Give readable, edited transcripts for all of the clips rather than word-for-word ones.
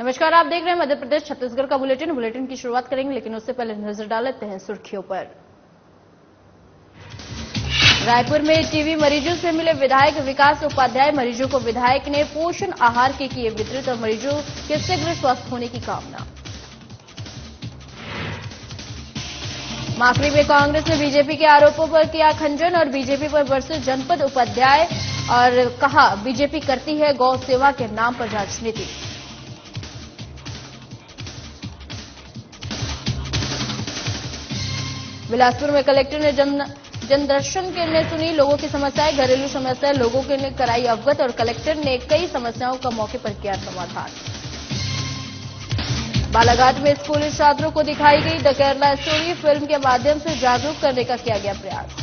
नमस्कार, आप देख रहे हैं मध्य प्रदेश छत्तीसगढ़ का बुलेटिन की शुरुआत करेंगे, लेकिन उससे पहले नजर डाल लेते हैं सुर्खियों पर। रायपुर में टीबी मरीजों से मिले विधायक विकास उपाध्याय। मरीजों को विधायक ने पोषण आहार के किए वितरित और मरीजों के शीघ्र स्वस्थ होने की कामना। माकड़ी में कांग्रेस ने बीजेपी के आरोपों पर किया खंडन और बीजेपी पर बरसे जनपद उपाध्याय और कहा बीजेपी करती है गौ सेवा के नाम पर राजनीति। बिलासपुर में कलेक्टर ने जनदर्शन ने सुनी लोगों की समस्याएं। घरेलू समस्याएं लोगों के ने कराई अवगत और कलेक्टर ने कई समस्याओं का मौके पर किया समाधान। बालाघाट में स्कूली छात्रों को दिखाई गई द केरला स्टोरी। फिल्म के माध्यम से जागरूक करने का किया गया प्रयास।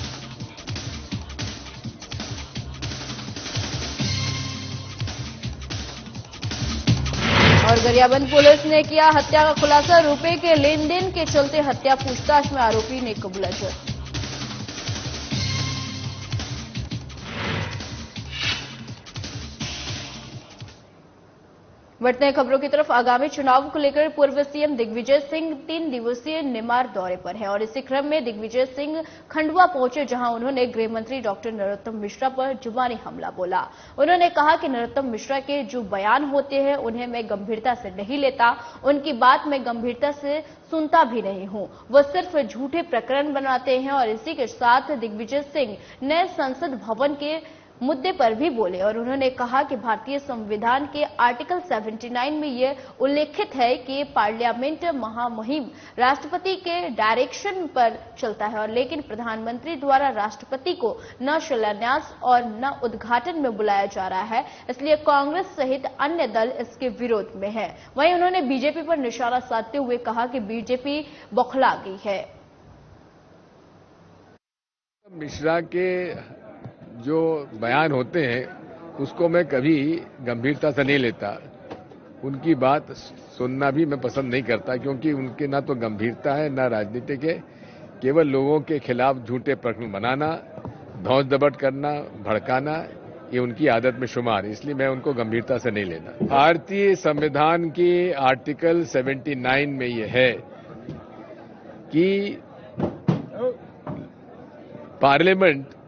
और गरियाबंद पुलिस ने किया हत्या का खुलासा। रुपए के लेन देन के चलते हत्या, पूछताछ में आरोपी ने कबूला जुर्म। बढ़ते हैं खबरों की तरफ। आगामी चुनाव को लेकर पूर्व सीएम दिग्विजय सिंह 3 दिवसीय निमाड़ दौरे पर हैं और इसी क्रम में दिग्विजय सिंह खंडवा पहुंचे, जहां उन्होंने गृह मंत्री डॉक्टर नरोत्तम मिश्रा पर जुबानी हमला बोला। उन्होंने कहा कि नरोत्तम मिश्रा के जो बयान होते हैं उन्हें मैं गंभीरता से नहीं लेता, उनकी बात मैं गंभीरता से सुनता भी नहीं हूं। वो सिर्फ झूठे प्रकरण बनाते हैं। और इसी के साथ दिग्विजय सिंह नए संसद भवन के मुद्दे पर भी बोले और उन्होंने कहा कि भारतीय संविधान के आर्टिकल 79 में यह उल्लेखित है कि पार्लियामेंट महामहिम राष्ट्रपति के डायरेक्शन पर चलता है, और लेकिन प्रधानमंत्री द्वारा राष्ट्रपति को न शिलान्यास और न उद्घाटन में बुलाया जा रहा है, इसलिए कांग्रेस सहित अन्य दल इसके विरोध में है। वहीं उन्होंने बीजेपी पर निशाना साधते हुए कहा कि बीजेपी बौखला गई है। मिश्रा के जो बयान होते हैं उसको मैं कभी गंभीरता से नहीं लेता। उनकी बात सुनना भी मैं पसंद नहीं करता, क्योंकि उनके ना तो गंभीरता है ना राजनीति के, केवल लोगों के खिलाफ झूठे प्रकरण बनाना, धौंस दबट करना, भड़काना, ये उनकी आदत में शुमार है। इसलिए मैं उनको गंभीरता से नहीं लेता। भारतीय संविधान की आर्टिकल 79 में यह है कि पार्लियामेंट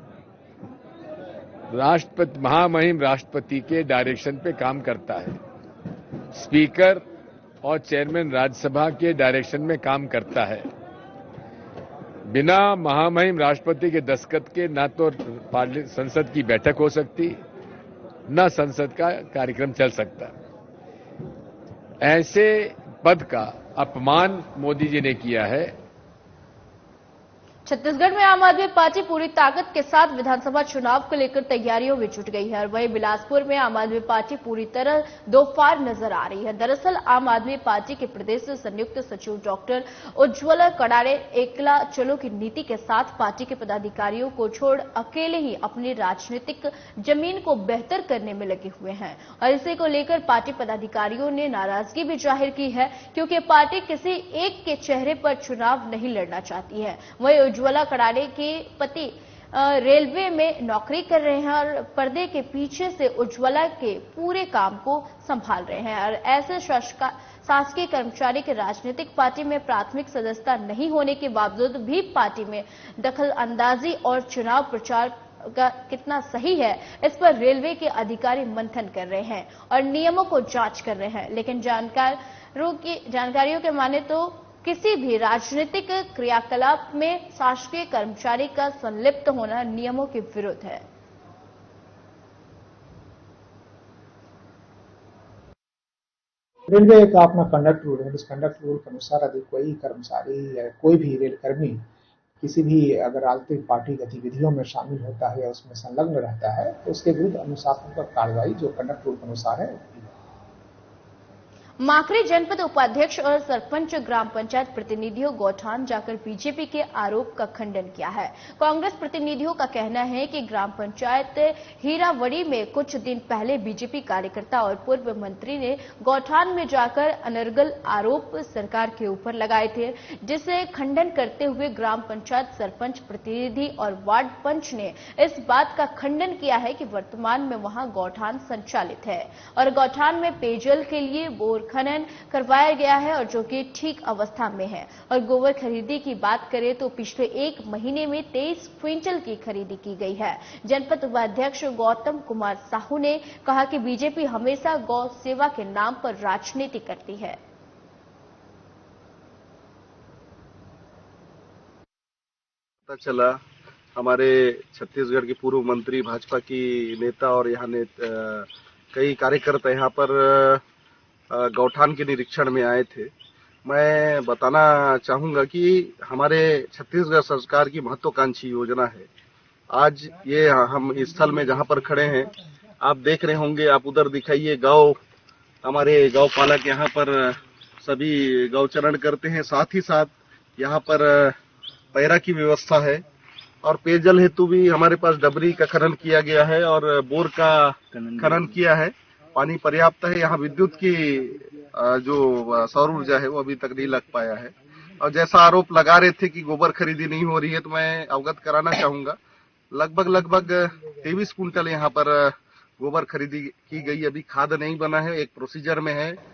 राष्ट्रपति महामहिम राष्ट्रपति के डायरेक्शन पे काम करता है, स्पीकर और चेयरमैन राज्यसभा के डायरेक्शन में काम करता है। बिना महामहिम राष्ट्रपति के दस्तखत के ना तो संसद की बैठक हो सकती, न संसद का कार्यक्रम चल सकता। ऐसे पद का अपमान मोदी जी ने किया है। छत्तीसगढ़ में आम आदमी पार्टी पूरी ताकत के साथ विधानसभा चुनाव को लेकर तैयारियों में जुट गई है और वहीं बिलासपुर में आम आदमी पार्टी पूरी तरह दोफार नजर आ रही है। दरअसल आम आदमी पार्टी के प्रदेश संयुक्त सचिव डॉक्टर उज्ज्वला कड़ारे एकला चलो की नीति के साथ पार्टी के पदाधिकारियों को छोड़ अकेले ही अपनी राजनीतिक जमीन को बेहतर करने में लगे हुए हैं और इसी को लेकर पार्टी पदाधिकारियों ने नाराजगी भी जाहिर की है, क्योंकि पार्टी किसी एक के चेहरे पर चुनाव नहीं लड़ना चाहती है। वहीं उज्ज्वला कड़ारे के पति रेलवे में नौकरी कर रहे हैं और पर्दे के पीछे से उज्ज्वला के पूरे काम को संभाल रहे हैं और ऐसे शासकीय कर्मचारी के राजनीतिक पार्टी में प्राथमिक सदस्यता नहीं होने के बावजूद भी पार्टी में दखल अंदाजी और चुनाव प्रचार का कितना सही है, इस पर रेलवे के अधिकारी मंथन कर रहे हैं और नियमों को जांच कर रहे हैं। लेकिन जानकारियों के माने तो किसी भी राजनीतिक क्रियाकलाप में शासकीय कर्मचारी का संलिप्त होना नियमों के विरुद्ध है। रेलवे का अपना कंडक्ट रूल है। इस कंडक्ट रूल के अनुसार यदि कोई कर्मचारी या कोई भी रेलकर्मी किसी भी अगर राजनीतिक पार्टी गतिविधियों में शामिल होता है या उसमें संलग्न रहता है तो उसके विरुद्ध अनुशासनात्मक कार्रवाई जो कंडक्ट रूल के अनुसार है। माकड़ी जनपद उपाध्यक्ष और सरपंच ग्राम पंचायत प्रतिनिधियों गौठान जाकर बीजेपी के आरोप का खंडन किया है। कांग्रेस प्रतिनिधियों का कहना है कि ग्राम पंचायत हीरावड़ी में कुछ दिन पहले बीजेपी कार्यकर्ता और पूर्व मंत्री ने गौठान में जाकर अनर्गल आरोप सरकार के ऊपर लगाए थे, जिसे खंडन करते हुए ग्राम पंचायत सरपंच प्रतिनिधि और वार्ड पंच ने इस बात का खंडन किया है कि वर्तमान में वहां गौठान संचालित है और गौठान में पेयजल के लिए बोर बोर खनन करवाया गया है और जो कि ठीक अवस्था में है। और गोबर खरीदी की बात करें तो पिछले एक महीने में 23 क्विंटल की खरीदी की गई है। जनपद उपाध्यक्ष गौतम कुमार साहू ने कहा कि बीजेपी हमेशा गौ सेवा के नाम पर राजनीति करती है। पता चला हमारे छत्तीसगढ़ के पूर्व मंत्री, भाजपा की नेता और यहाँ कई कार्यकर्ता यहाँ पर गौठान के निरीक्षण में आए थे। मैं बताना चाहूंगा कि हमारे छत्तीसगढ़ सरकार की महत्वाकांक्षी योजना है। आज ये हम इस स्थल में जहाँ पर खड़े हैं, आप देख रहे होंगे, आप उधर दिखाइए, गौ हमारे गौ पालक यहाँ पर सभी गौचरण करते हैं। साथ ही साथ यहाँ पर पैरा की व्यवस्था है और पेयजल हेतु भी हमारे पास डबरी का खनन किया गया है और बोर का खनन किया है। पानी पर्याप्त है। यहाँ विद्युत की जो सौर ऊर्जा है वो अभी तक नहीं लग पाया है। और जैसा आरोप लगा रहे थे कि गोबर खरीदी नहीं हो रही है, तो मैं अवगत कराना चाहूंगा, लगभग 23 कुंटल यहाँ पर गोबर खरीदी की गई। अभी खाद नहीं बना है, एक प्रोसीजर में है।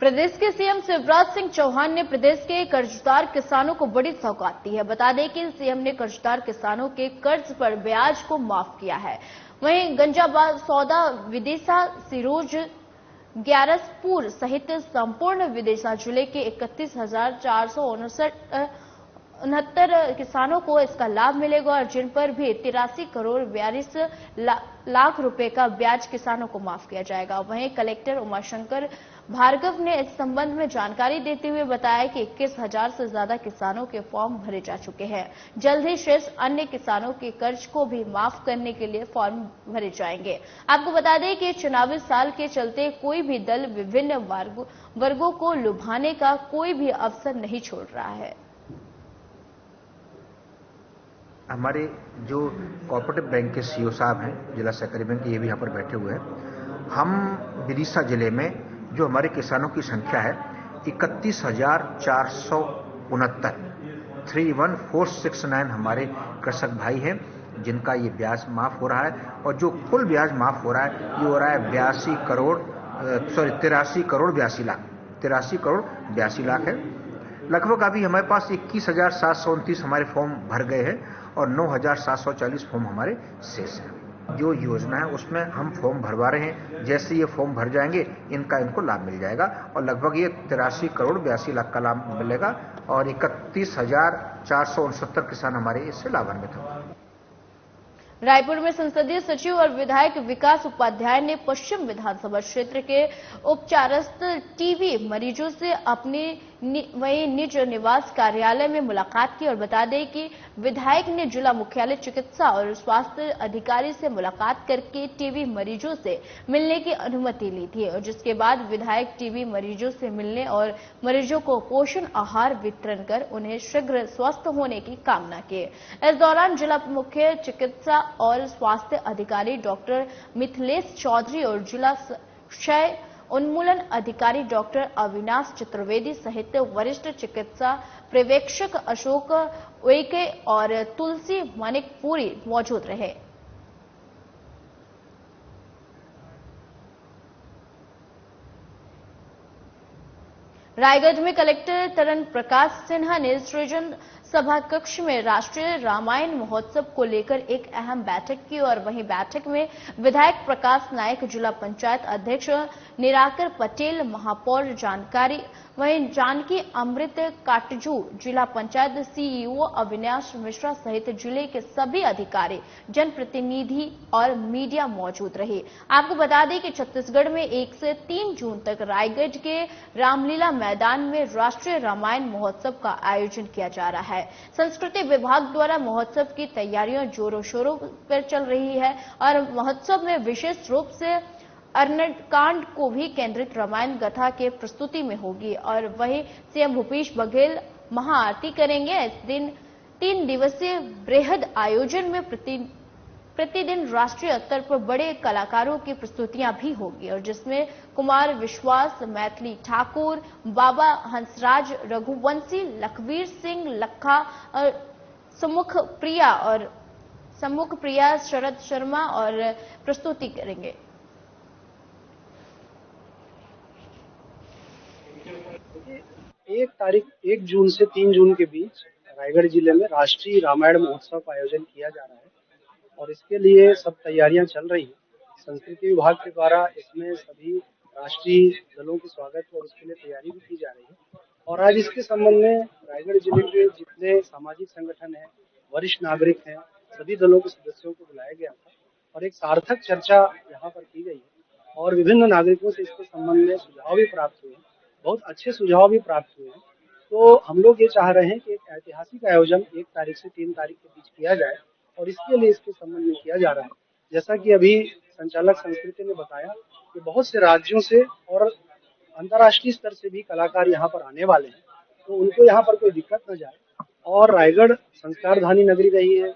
प्रदेश के सीएम शिवराज सिंह चौहान ने प्रदेश के कर्जदार किसानों को बड़ी सौगात दी है। बता दें कि सीएम ने कर्जदार किसानों के कर्ज पर ब्याज को माफ किया है। वहीं गंजाबाद, सौदा, विदिशा, सिरोंज, ग्यारसपुर सहित संपूर्ण विदिशा जिले के 31,469 किसानों को इसका लाभ मिलेगा और जिन पर भी 83 करोड़ 42 लाख रुपए का ब्याज किसानों को माफ किया जाएगा। वहीं कलेक्टर उमाशंकर भार्गव ने इस संबंध में जानकारी देते हुए बताया कि 21,000 से ज्यादा किसानों के फॉर्म भरे जा चुके हैं। जल्द ही शेष अन्य किसानों के कर्ज को भी माफ करने के लिए फॉर्म भरे जाएंगे। आपको बता दें कि चुनावी साल के चलते कोई भी दल विभिन्न वर्गों को लुभाने का कोई भी अवसर नहीं छोड़ रहा है। हमारे जो कोऑपरेटिव बैंक के सीईओ साहब हैं, जिला सहकारी बैंक के, ये भी यहाँ पर बैठे हुए हैं। हम विदिशा जिले में जो हमारे किसानों की संख्या है 31,469 31,469 हमारे कृषक भाई हैं जिनका ये ब्याज माफ हो रहा है। और जो कुल ब्याज माफ हो रहा है ये हो रहा है 83 करोड़ 82 लाख है। लगभग अभी हमारे पास 21,729 हमारे फॉर्म भर गए हैं और 9,740 फॉर्म हमारे शेष हैं। जो योजना है उसमें हम फॉर्म भरवा रहे हैं। जैसे ये फॉर्म भर जाएंगे इनको लाभ मिल जाएगा और लगभग ये 83 करोड़ 82 लाख का लाभ मिलेगा और 31,469 किसान हमारे इससे लाभान्वित होंगे। रायपुर में संसदीय सचिव और विधायक विकास उपाध्याय ने पश्चिम विधानसभा क्षेत्र के उपचारस्थ टीबी मरीजों से अपने वही निज निवास कार्यालय में मुलाकात की और बता दें कि विधायक ने जिला मुख्यालय चिकित्सा और स्वास्थ्य अधिकारी से मुलाकात करके टीबी मरीजों से मिलने की अनुमति ली थी और जिसके बाद विधायक टीबी मरीजों से मिलने और मरीजों को पोषण आहार वितरण कर उन्हें शीघ्र स्वस्थ होने की कामना की। इस दौरान जिला मुख्य चिकित्सा और स्वास्थ्य अधिकारी डॉक्टर मिथिलेश चौधरी और जिला क्षय उन्मूलन अधिकारी डॉक्टर अविनाश चतुर्वेदी सहित वरिष्ठ चिकित्सा पर्यवेक्षक अशोक उइके और तुलसी मानिकपुरी मौजूद रहे। रायगढ़ में कलेक्टर तरन प्रकाश सिन्हा ने सृजन सभा कक्ष में राष्ट्रीय रामायण महोत्सव को लेकर एक अहम बैठक की और वहीं बैठक में विधायक प्रकाश नायक, जिला पंचायत अध्यक्ष निराकर पटेल, महापौर वहीं जानकी अमृत काटजू, जिला पंचायत सीईओ अविनाश मिश्रा सहित जिले के सभी अधिकारी, जनप्रतिनिधि और मीडिया मौजूद रहे। आपको बता दें कि छत्तीसगढ़ में 1 से 3 जून तक रायगढ़ के रामलीला मैदान में राष्ट्रीय रामायण महोत्सव का आयोजन किया जा रहा है। संस्कृति विभाग द्वारा महोत्सव की तैयारियां जोरों शोरों पर चल रही है और महोत्सव में विशेष रूप से अर्णकांड को भी केंद्रित रामायण गाथा के प्रस्तुति में होगी और वहीं सीएम भूपेश बघेल महाआरती करेंगे। इस दिन 3 दिवसीय बृहद आयोजन में प्रतिदिन राष्ट्रीय स्तर पर बड़े कलाकारों की प्रस्तुतियां भी होगी और जिसमें कुमार विश्वास, मैथिली ठाकुर, बाबा हंसराज, रघुवंशी, लखवीर सिंह लखा और सम्मुख प्रिया, शरद शर्मा और प्रस्तुति करेंगे। 1 जून से 3 जून के बीच रायगढ़ जिले में राष्ट्रीय रामायण महोत्सव का आयोजन किया जा रहा है और इसके लिए सब तैयारियां चल रही हैं। संस्कृति विभाग के द्वारा इसमें सभी राष्ट्रीय दलों के स्वागत और उसके लिए तैयारी भी की जा रही है। और आज इसके संबंध में रायगढ़ जिले के जितने सामाजिक संगठन हैं, वरिष्ठ नागरिक हैं, सभी दलों के सदस्यों को बुलाया गया था और एक सार्थक चर्चा यहाँ पर की गई है और विभिन्न नागरिकों से इसके संबंध में सुझाव भी प्राप्त हुए हैं। बहुत अच्छे सुझाव भी प्राप्त हुए हैं। तो हम लोग ये चाह रहे हैं कि एक ऐतिहासिक आयोजन 1 तारीख से 3 तारीख के बीच किया जाए और इसके लिए इसके संबंध में किया जा रहा है। जैसा कि अभी संचालक संस्कृति ने बताया कि बहुत से राज्यों से और अंतर्राष्ट्रीय स्तर से भी कलाकार यहाँ पर आने वाले हैं, तो उनको यहाँ पर कोई दिक्कत न जाए। और रायगढ़ संस्कारधानी नगरी रही है,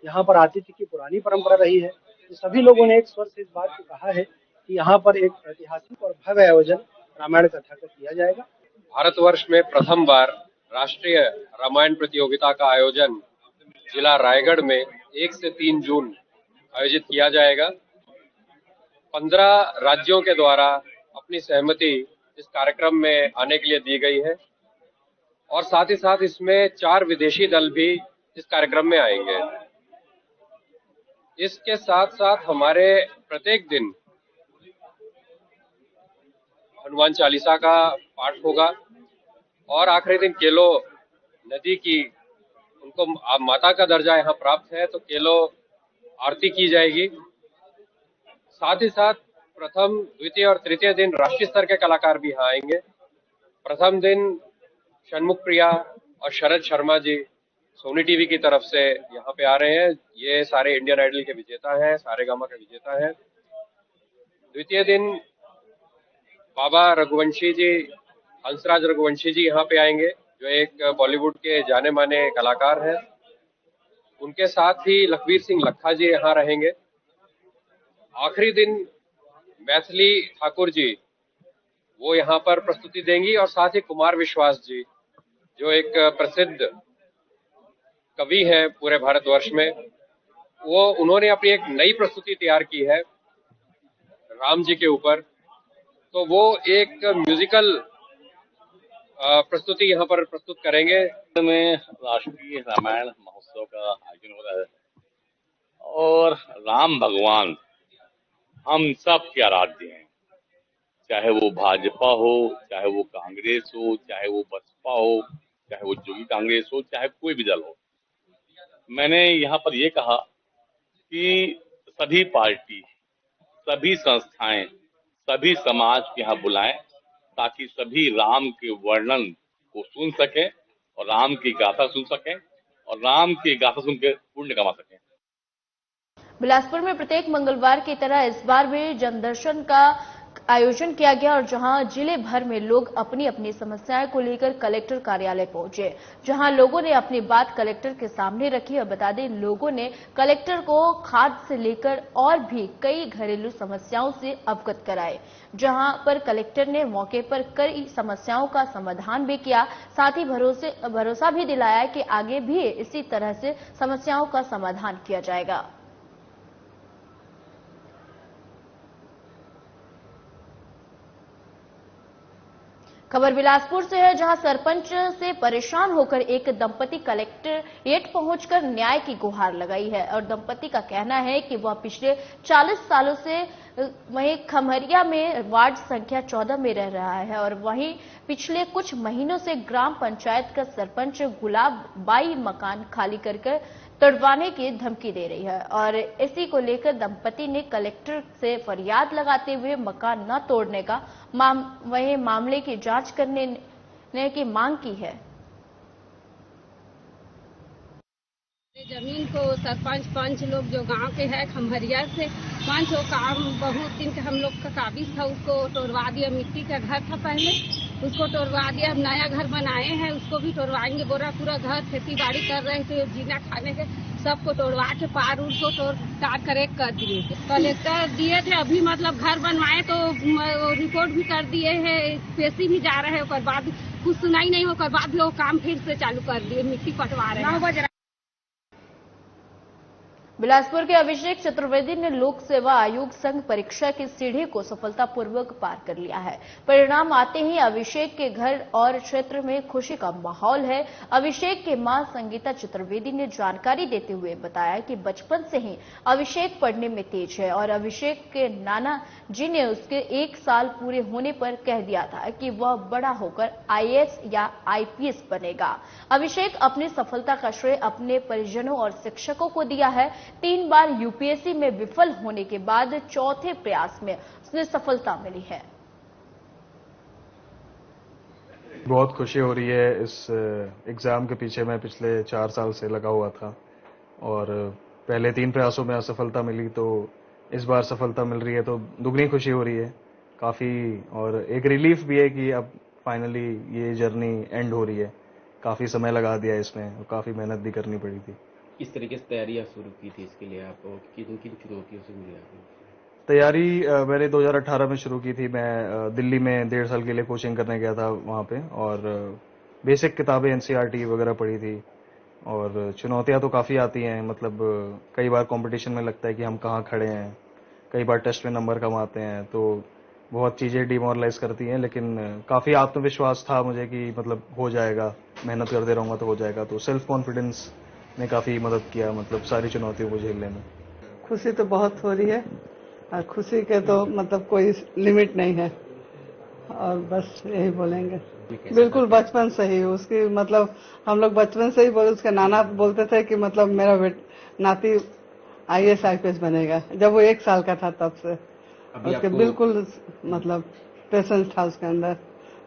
यहाँ पर आतिथ्य की पुरानी परंपरा रही है, तो सभी लोगों ने एक स्वर से इस बात को कहा है कि यहाँ पर एक ऐतिहासिक और भव्य आयोजन रामायण कथा का किया जाएगा। भारतवर्ष में प्रथम बार राष्ट्रीय रामायण प्रतियोगिता का आयोजन जिला रायगढ़ में 1 से 3 जून आयोजित किया जाएगा। 15 राज्यों के द्वारा अपनी सहमति इस कार्यक्रम में आने के लिए दी गई है और साथ ही साथ इसमें 4 विदेशी दल भी इस कार्यक्रम में आएंगे। इसके साथ साथ हमारे प्रत्येक दिन हनुमान चालीसा का पाठ होगा और आखिरी दिन केलो नदी की, उनको माता का दर्जा यहाँ प्राप्त है, तो केलो आरती की जाएगी। साथ ही साथ प्रथम, द्वितीय और तृतीय दिन राष्ट्रीय स्तर के कलाकार भी यहाँ आएंगे। प्रथम दिन षणमुख प्रिया और शरद शर्मा जी सोनी टीवी की तरफ से यहाँ पे आ रहे हैं। ये सारे इंडियन आइडल के विजेता हैं, सारेगामा के विजेता हैं। द्वितीय दिन बाबा रघुवंशी जी, हंसराज रघुवंशी जी यहाँ पे आएंगे, जो एक बॉलीवुड के जाने माने कलाकार हैं। उनके साथ ही लखवीर सिंह लखा जी यहाँ रहेंगे। आखिरी दिन मैथिली ठाकुर जी वो यहाँ पर प्रस्तुति देंगी और साथ ही कुमार विश्वास जी, जो एक प्रसिद्ध कवि हैं पूरे भारतवर्ष में, वो उन्होंने अपनी एक नई प्रस्तुति तैयार की है राम जी के ऊपर, तो वो एक म्यूजिकल प्रस्तुति यहाँ पर प्रस्तुत करेंगे। में राष्ट्रीय रामायण महोत्सव का आयोजन हो रहा है और राम भगवान हम सब के आराध्य हैं, चाहे वो भाजपा हो, चाहे वो कांग्रेस हो, चाहे वो बसपा हो, चाहे वो जोगी कांग्रेस हो, चाहे कोई भी दल हो। मैंने यहाँ पर ये कहा कि सभी पार्टी, सभी संस्थाएं, सभी समाज के यहाँ बुलाएं ताकि सभी राम के वर्णन को सुन सकें और राम की गाथा सुन सकें और राम की गाथा सुन के पुण्य कमा सकें। बिलासपुर में प्रत्येक मंगलवार की तरह इस बार भी जनदर्शन का आयोजन किया गया और जहां जिले भर में लोग अपनी अपनी समस्याएं को लेकर कलेक्टर कार्यालय पहुंचे, जहां लोगों ने अपनी बात कलेक्टर के सामने रखी। और बता दें, लोगों ने कलेक्टर को खाद से लेकर और भी कई घरेलू समस्याओं से अवगत कराए, जहां पर कलेक्टर ने मौके पर कई समस्याओं का समाधान भी किया। साथ ही भरोसा भी दिलाया कि आगे भी इसी तरह से समस्याओं का समाधान किया जाएगा। खबर बिलासपुर से है, जहां सरपंच से परेशान होकर एक दंपति कलेक्ट्रेट पहुंचकर न्याय की गुहार लगाई है और दंपति का कहना है कि वह पिछले 40 सालों से वहीं खमरिया में वार्ड संख्या 14 में रह रहा है और वहीं पिछले कुछ महीनों से ग्राम पंचायत का सरपंच गुलाब बाई मकान खाली करके तोड़वाने की धमकी दे रही है और इसी को लेकर दंपति ने कलेक्टर से फरियाद लगाते हुए मकान न तोड़ने का वहीं मामले की जांच करने की मांग की है। जमीन को सरपंच पंच लोग जो गांव के हैं खम्भरिया से, पंच वो काम बहुत दिन का हम लोग का काबिज था, उसको तोड़वा दिया। मिट्टी का घर था पहले, उसको तोड़वा दिया। अब नया घर बनाए हैं, उसको भी तोड़वाएंगे। पूरा घर खेती बाड़ी कर रहे थे, जीना खाने के सबको तोड़वा के पार उड़ को तोड़ काट कर एक कर दिए थे। कलेक्टर दिए थे, अभी मतलब घर बनवाए तो रिपोर्ट भी कर दिए है, पैसे भी जा रहे हैं। उसके बाद कुछ सुनाई नहीं, होकर बाद भी वो काम फिर से चालू कर दिए, मिट्टी पटवा रहे हैं। बिलासपुर के अभिषेक चतुर्वेदी ने लोक सेवा आयोग संघ परीक्षा की सीढ़ी को सफलतापूर्वक पार कर लिया है। परिणाम आते ही अभिषेक के घर और क्षेत्र में खुशी का माहौल है। अभिषेक की मां संगीता चतुर्वेदी ने जानकारी देते हुए बताया कि बचपन से ही अभिषेक पढ़ने में तेज है और अभिषेक के नाना जी ने उसके 1 साल पूरे होने पर कह दिया था कि वह बड़ा होकर IAS या IPS बनेगा। अभिषेक अपनी सफलता का श्रेय अपने परिजनों और शिक्षकों को दिया है। 3 बार UPSC में विफल होने के बाद चौथे प्रयास में उसे सफलता मिली है। बहुत खुशी हो रही है। इस एग्जाम के पीछे मैं पिछले 4 साल से लगा हुआ था और पहले 3 प्रयासों में असफलता मिली, तो इस बार सफलता मिल रही है तो दुगनी खुशी हो रही है काफी, और एक रिलीफ भी है कि अब फाइनली ये जर्नी एंड हो रही है। काफी समय लगा दिया इसमें और काफी मेहनत भी करनी पड़ी थी। किस तरीके से तैयारियां शुरू की थी इसके लिए आप, किन चुनौतियों से गुजरे आपने? तैयारी मैंने 2018 में शुरू की थी। मैं दिल्ली में 1.5 साल के लिए कोचिंग करने गया था वहाँ पे, और बेसिक किताबें NCERT वगैरह पढ़ी थी। और चुनौतियां तो काफ़ी आती हैं, मतलब कई बार कंपटीशन में लगता है कि हम कहाँ खड़े हैं, कई बार टेस्ट में नंबर कम आते हैं, तो बहुत चीज़ें डिमोरलाइज करती हैं। लेकिन काफ़ी आत्मविश्वास था मुझे कि मतलब हो जाएगा, मेहनत करते रहूँगा तो हो जाएगा। तो सेल्फ कॉन्फिडेंस ने काफ़ी मदद किया, मतलब सारी चुनौतियों को झेलने में। खुशी तो बहुत हो रही है और खुशी के तो मतलब कोई लिमिट नहीं है, और बस यही बोलेंगे। बिल्कुल बचपन से ही उसकी, मतलब हम लोग बचपन से ही बोले, उसके नाना बोलते थे कि मतलब मेरा नाती IAS IPS बनेगा। जब वो 1 साल का था तब से उसके बिल्कुल मतलब पेशेंस था उसके अंदर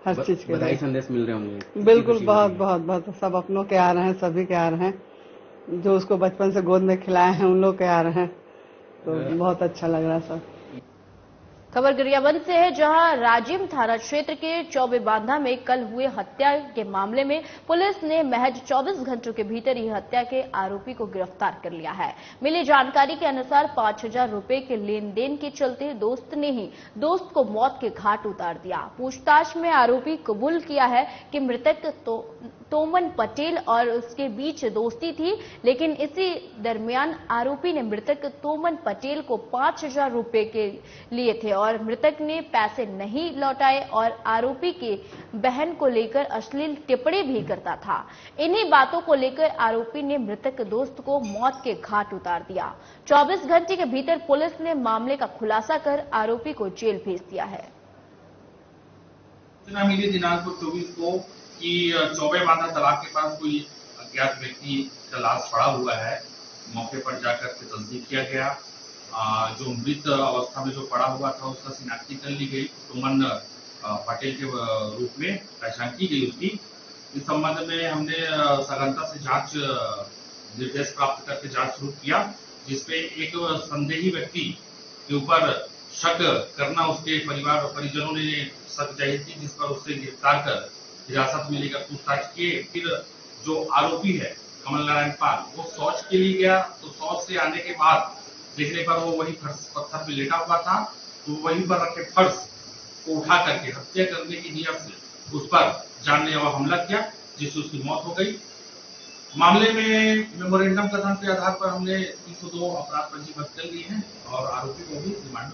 हर चीज के। बधाई संदेश मिल रहे होंगे। बिल्कुल, बहुत बहुत बहुत सब अपनों के आ रहे हैं, सभी के आ रहे हैं, जो उसको बचपन से गोद में खिलाए हैं उन लोग के आ रहे हैं, तो बहुत अच्छा लग रहा है सब। खबर गरियाबंद से है, जहां राजिम थाना क्षेत्र के चौबेबांधा में कल हुए हत्या के मामले में पुलिस ने महज 24 घंटों के भीतर ही हत्या के आरोपी को गिरफ्तार कर लिया है। मिली जानकारी के अनुसार 5000 रुपए के लेन देन के चलते दोस्त ने ही दोस्त को मौत के घाट उतार दिया। पूछताछ में आरोपी कबूल किया है कि मृतक तोमन पटेल और उसके बीच दोस्ती थी, लेकिन इसी दरमियान आरोपी ने मृतक तोमन पटेल को 5000 रुपए के लिए थे और मृतक ने पैसे नहीं लौटाए और आरोपी की बहन को लेकर अश्लील टिप्पणी भी करता था। इन्हीं बातों को लेकर आरोपी ने मृतक दोस्त को मौत के घाट उतार दिया। 24 घंटे के भीतर पुलिस ने मामले का खुलासा कर आरोपी को जेल भेज दिया है। सूचना मिली दिनांक 24 को कि चौबेबांधा तालाब के पास कोई अज्ञात व्यक्ति का लाश पड़ा हुआ है। मौके पर जाकर के तस्दीक किया गया। जो मृत अवस्था में जो पड़ा हुआ था उसका शिनाख्ती कर ली गई। तोमन पटेल के रूप में पहचान की गई उसकी। इस संबंध में हमने सघनता से जांच निर्देश प्राप्त करके जांच शुरू किया, जिसपे एक संदेही व्यक्ति के ऊपर शक करना उसके परिवार और परिजनों ने शक जाहिर की, जिस पर उससे गिरफ्तार कर हिरासत में लेकर पूछताछ किए। फिर जो आरोपी है कमल नारायण पाल, वो शौच के लिए गया, तो शौच से आने के बाद देखने पर वो वही फर्श पत्थर पे लेटा हुआ था, तो वहीं पर रखे फर्श को उठा करके हत्या करने की नीयत से उस पर जानलेवा हमला किया, जिससे उसकी मौत हो गई। मामले में मेमोरेंडम कथन के आधार पर हमने 302 अपराध पंजीबद्ध कर लिए हैं और आरोपी को भी रिमांड।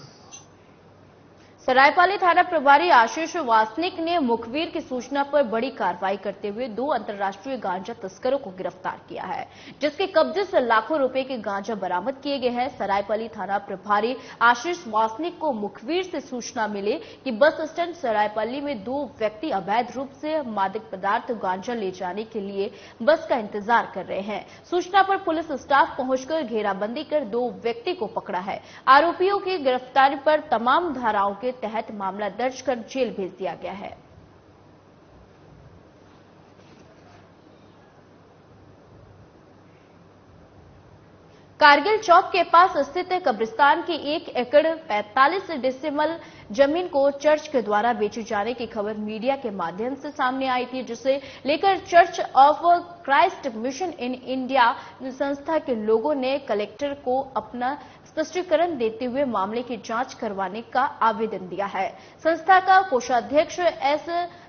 सरायपाली थाना प्रभारी आशीष वासनिक ने मुखबिर की सूचना पर बड़ी कार्रवाई करते हुए 2 अंतर्राष्ट्रीय गांजा तस्करों को गिरफ्तार किया है, जिसके कब्जे से लाखों रुपए के गांजा बरामद किए गए हैं। सरायपाली थाना प्रभारी आशीष वासनिक को मुखबिर से सूचना मिली कि बस स्टैंड सरायपाली में 2 व्यक्ति अवैध रूप से मादक पदार्थ गांजा ले जाने के लिए बस का इंतजार कर रहे हैं। सूचना पर पुलिस स्टाफ पहुंचकर घेराबंदी कर 2 व्यक्ति को पकड़ा है। आरोपियों की गिरफ्तारी पर तमाम धाराओं के तहत मामला दर्ज कर जेल भेज दिया गया है। कारगिल चौक के पास स्थित कब्रिस्तान की 1 एकड़ 45 डेसिमल जमीन को चर्च के द्वारा बेचे जाने की खबर मीडिया के माध्यम से सामने आई थी, जिसे लेकर church of Christ mission in India संस्था के लोगों ने कलेक्टर को अपना स्पष्टीकरण देते हुए मामले की जांच करवाने का आवेदन दिया है। संस्था का कोषाध्यक्ष एस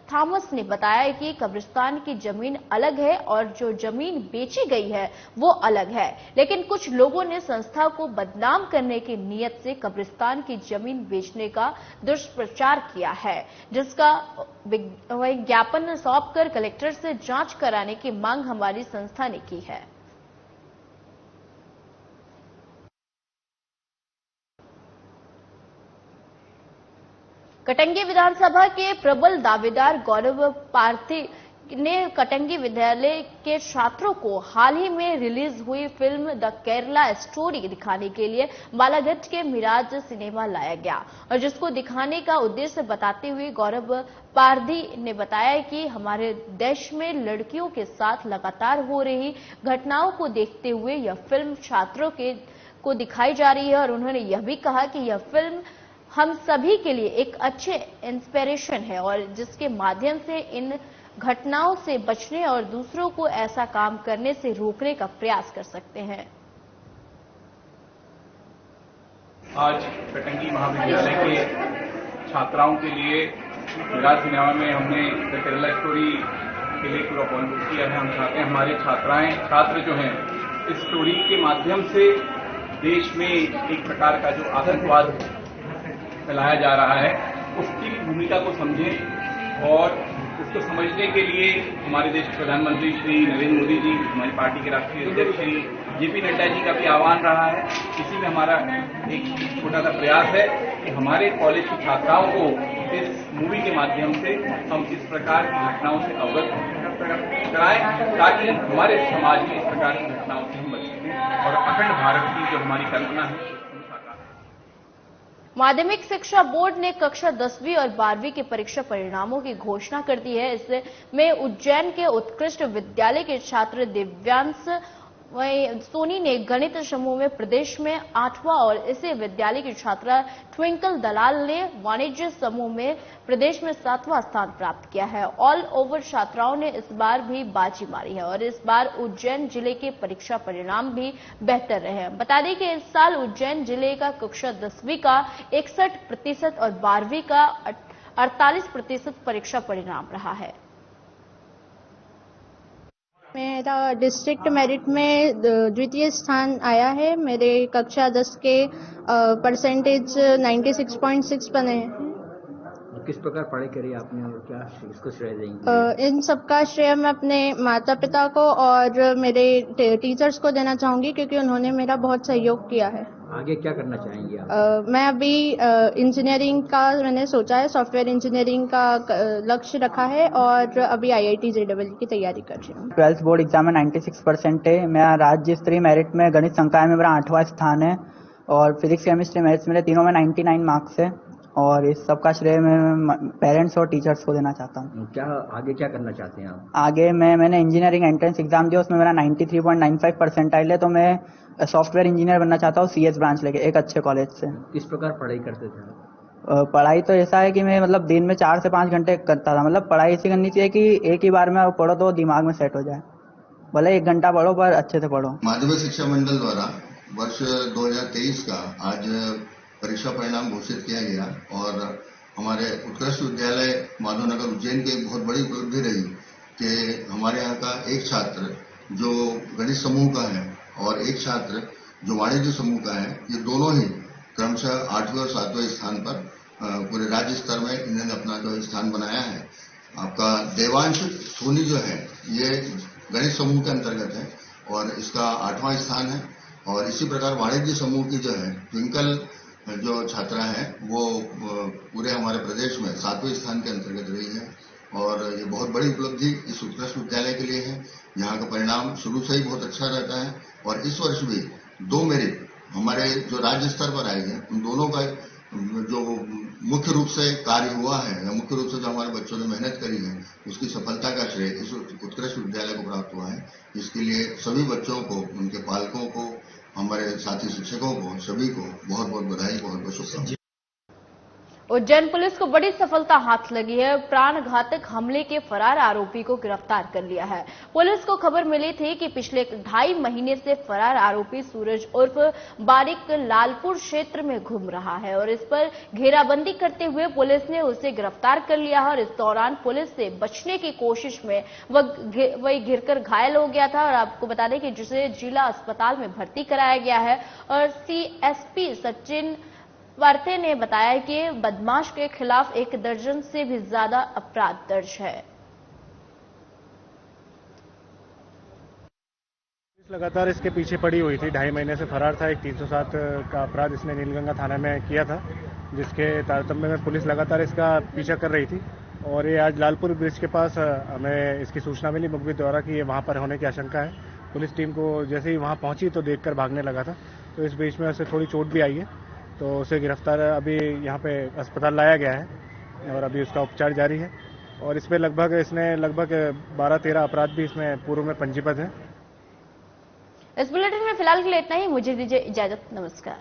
थॉमस ने बताया कि कब्रिस्तान की जमीन अलग है और जो जमीन बेची गई है वो अलग है, लेकिन कुछ लोगों ने संस्था को बदनाम करने की नीयत से कब्रिस्तान की जमीन बेचने का दुष्प्रचार किया है, जिसका विज्ञापन सौंपकर कलेक्टर से जांच कराने की मांग हमारी संस्था ने की है। कटंगी विधानसभा के प्रबल दावेदार गौरव पार्थी ने कटंगी विद्यालय के छात्रों को हाल ही में रिलीज हुई फिल्म द केरला स्टोरी दिखाने के लिए बालाघाट के मिराज सिनेमा लाया गया और जिसको दिखाने का उद्देश्य बताते हुए गौरव पारधी ने बताया कि हमारे देश में लड़कियों के साथ लगातार हो रही घटनाओं को देखते हुए यह फिल्म छात्रों को दिखाई जा रही है और उन्होंने यह भी कहा कि यह फिल्म हम सभी के लिए एक अच्छे इंस्पिरेशन है और जिसके माध्यम से इन घटनाओं से बचने और दूसरों को ऐसा काम करने से रोकने का प्रयास कर सकते हैं। आज कटंगी महाविद्यालय के छात्राओं के लिए मिराज सिनेमा में हमने द केरला स्टोरी के लिए पूरा वॉलंटियर किया है। हम चाहते हैं हमारे छात्र जो हैं इस स्टोरी के माध्यम से देश में एक प्रकार का जो आतंकवाद फैलाया जा रहा है उसकी भूमिका को समझें और उसको समझने के लिए हमारे देश के प्रधानमंत्री श्री नरेंद्र मोदी जी, हमारी पार्टी के राष्ट्रीय अध्यक्ष श्री जेपी नड्डा जी का भी आह्वान रहा है। इसी में हमारा एक छोटा सा प्रयास है कि हमारे कॉलेज की छात्राओं को इस मूवी के माध्यम से हम इस प्रकार की घटनाओं से अवगत कराएं ताकि हमारे समाज में इस प्रकार की घटनाओं से हम बच सकें और अखंड भारत की जो हमारी कल्पना है। माध्यमिक शिक्षा बोर्ड ने कक्षा 10वीं और 12वीं के परीक्षा परिणामों की घोषणा कर दी है। इसमें उज्जैन के उत्कृष्ट विद्यालय के छात्र दिव्यांश सोनी ने गणित समूह में प्रदेश में 8वां और इसी विद्यालय की छात्रा ट्विंकल दलाल ने वाणिज्य समूह में प्रदेश में 7वां स्थान प्राप्त किया है। ऑल ओवर छात्राओं ने इस बार भी बाजी मारी है और इस बार उज्जैन जिले के परीक्षा परिणाम भी बेहतर रहे हैं। बता दें कि इस साल उज्जैन जिले का कक्षा 10वीं का 61% और 12वीं का 48% परीक्षा परिणाम रहा है। मेरा डिस्ट्रिक्ट मेरिट में द्वितीय स्थान आया है। मेरे कक्षा 10 के परसेंटेज 96.6 बने हैं। किस प्रकार पढ़ाई करी आपने और क्या इसको श्रेय देंगे? इन सबका श्रेय मैं अपने माता पिता को और मेरे टीचर्स को देना चाहूंगी क्योंकि उन्होंने मेरा बहुत सहयोग किया है। आगे क्या करना चाहेंगे आप? मैं अभी इंजीनियरिंग का मैंने सोचा है, सॉफ्टवेयर इंजीनियरिंग का लक्ष्य रखा है और अभी IIT JEE की तैयारी कर रही हूँ। 12th बोर्ड एग्जाम में 96% है। मेरा राज्य स्तरीय मेरिट में गणित संकाय में मेरा 8वां स्थान है और फिजिक्स केमिस्ट्री मैथ्स मेरे तीनों में 99 मार्क्स है और इस सब का श्रेय मैं पेरेंट्स और टीचर्स को देना चाहता हूँ। क्या आगे क्या करना चाहते हैं आप? आगे मैंने इंजीनियरिंग एंट्रेंस एग्जाम दिया, उसमें मेरा 93.95 परसेंटाइल है, तो मैं सॉफ्टवेयर इंजीनियर बनना चाहता हूँ CS ब्रांच लेके एक अच्छे कॉलेज से। किस प्रकार पढ़ाई करते थे? पढ़ाई तो ऐसा है कि मैं मतलब दिन में 4 से 5 घंटे करता था। मतलब पढ़ाई ऐसी करनी चाहिए कि एक ही बार में पढ़ो तो दिमाग में सेट हो जाए, भले 1 घंटा पढ़ो पर अच्छे से पढ़ो। माध्यमिक शिक्षा मंडल द्वारा वर्ष 2023 का आज परीक्षा परिणाम घोषित किया गया और हमारे उत्कृष्ट विद्यालय माधवनगर उज्जैन की एक बहुत बड़ी उपलब्धि रही कि हमारे यहाँ का एक छात्र जो गणित समूह का है और एक छात्र जो वाणिज्य समूह का है, ये दोनों ही क्रमशः 8वें और 7वें स्थान पर पूरे राज्य स्तर में इन्होंने अपना जो स्थान बनाया है। आपका देवांश सोनी जो है ये गणित समूह के अंतर्गत है और इसका 8वां स्थान है और इसी प्रकार वाणिज्य समूह की जो है ट्विंकल जो छात्रा है वो पूरे हमारे प्रदेश में 7वें स्थान के अंतर्गत रही है और ये बहुत बड़ी उपलब्धि इस उत्कृष्ट विद्यालय के लिए है। यहाँ का परिणाम शुरू से ही बहुत अच्छा रहता है और इस वर्ष भी 2 मेरिट हमारे जो राज्य स्तर पर आए हैं उन दोनों का जो मुख्य रूप से कार्य हुआ है या मुख्य रूप से जो हमारे बच्चों ने मेहनत करी है उसकी सफलता का श्रेय इस उत्कृष्ट विद्यालय को प्राप्त हुआ है। इसके लिए सभी बच्चों को, उनके पालकों को, हमारे साथी शिक्षकों को, सभी को बहुत बहुत बधाई, बहुत बहुत शुभकामनाएं। उज्जैन पुलिस को बड़ी सफलता हाथ लगी है। प्राण घातक हमले के फरार आरोपी को गिरफ्तार कर लिया है। पुलिस को खबर मिली थी कि पिछले 2.5 महीने से फरार आरोपी सूरज उर्फ बारिक लालपुर क्षेत्र में घूम रहा है और इस पर घेराबंदी करते हुए पुलिस ने उसे गिरफ्तार कर लिया है। और इस दौरान पुलिस से बचने की कोशिश में वही गिरकर घायल हो गया था। और आपको बता दें कि जिसे जिला अस्पताल में भर्ती कराया गया है। और सीएसपी सचिन वार्ते ने बताया कि बदमाश के खिलाफ 1 दर्जन से भी ज्यादा अपराध दर्ज है। लगातार इसके पीछे पड़ी हुई थी, 2.5 महीने से फरार था। एक 307 का अपराध इसने नीलगंगा थाना में किया था, जिसके तारतम्य में पुलिस लगातार इसका पीछा कर रही थी। और ये आज लालपुर ब्रिज के पास हमें इसकी सूचना मिली मुखबिर द्वारा कि ये वहां पर होने की आशंका है। पुलिस टीम को जैसे ही वहां पहुंची तो देखकर भागने लगा था, तो इस बीच में उसे थोड़ी चोट भी आई है, तो उसे गिरफ्तार अभी यहाँ पे अस्पताल लाया गया है और अभी उसका उपचार जारी है। और इसमें इसने लगभग 12-13 अपराध भी इसमें पूर्व में पंजीबद्ध है। इस बुलेटिन में फिलहाल के लिए इतना ही। मुझे दीजिए इजाजत। नमस्कार।